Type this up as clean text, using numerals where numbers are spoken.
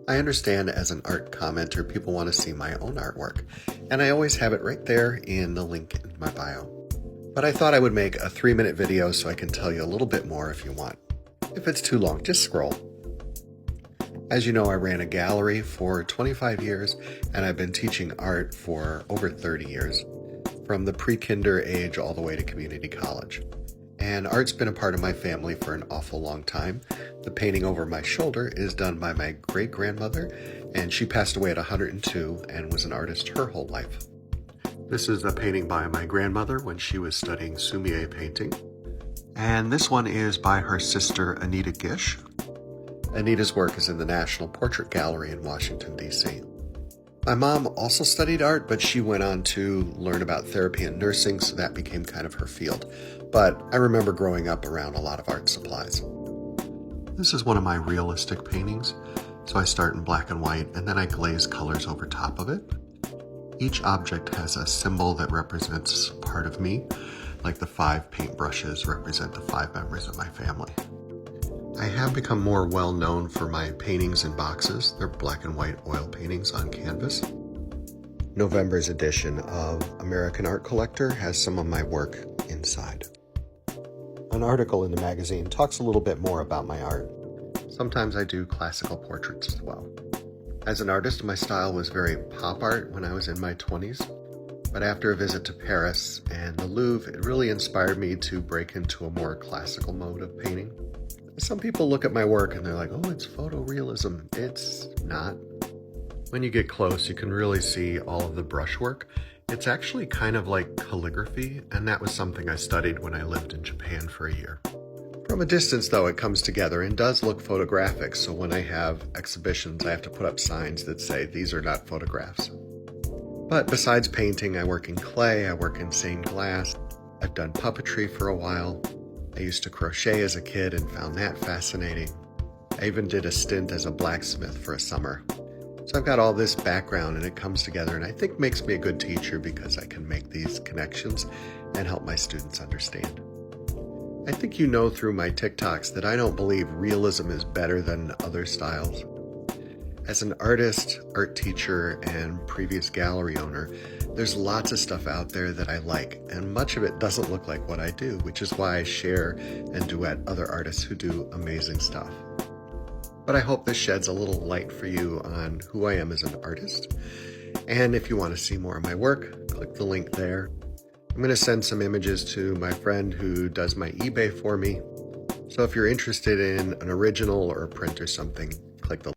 I understand as an art commenter, people want to see my own artwork, and I always have it right there in the link in my bio. But I thought I would make a 3-minute video so I can tell you a little bit more if you want. If it's too long, just scroll. As you know, I ran a gallery for 25 years, and I've been teaching art for over 30 years, from the pre-kinder age all the way to community college. And art's been a part of my family for an awful long time. The painting over my shoulder is done by my great-grandmother, and she passed away at 102 and was an artist her whole life. This is a painting by my grandmother when she was studying Seumier painting. And this one is by her sister, Anita Gish. Anita's work is in the National Portrait Gallery in Washington, D.C. My mom also studied art, but she went on to learn about therapy and nursing, so that became kind of her field. But I remember growing up around a lot of art supplies. This is one of my realistic paintings. So I start in black and white, and then I glaze colors over top of it. Each object has a symbol that represents part of me, like the 5 paintbrushes represent the 5 members of my family. I have become more well known for my paintings in boxes. They're black and white oil paintings on canvas. November's edition of American Art Collector has some of my work inside. An article in the magazine talks a little bit more about my art. Sometimes I do classical portraits as well. As an artist, my style was very pop art when I was in my 20s. But after a visit to Paris and the Louvre, it really inspired me to break into a more classical mode of painting. Some people look at my work and they're like, oh, it's photorealism. It's not. When you get close, you can really see all of the brushwork. It's actually kind of like calligraphy, and that was something I studied when I lived in Japan for a year. From a distance, though, it comes together and does look photographic, so when I have exhibitions, I have to put up signs that say, these are not photographs. But besides painting, I work in clay, I work in stained glass, I've done puppetry for a while. I used to crochet as a kid and found that fascinating. I even did a stint as a blacksmith for a summer. So I've got all this background and it comes together, and I think makes me a good teacher because I can make these connections and help my students understand. I think you know through my TikToks that I don't believe realism is better than other styles. As an artist, art teacher, and previous gallery owner, there's lots of stuff out there that I like, and much of it doesn't look like what I do, which is why I share and duet other artists who do amazing stuff. But I hope this sheds a little light for you on who I am as an artist. And if you want to see more of my work, click the link there. I'm going to send some images to my friend who does my eBay for me. So if you're interested in an original or a print or something, click the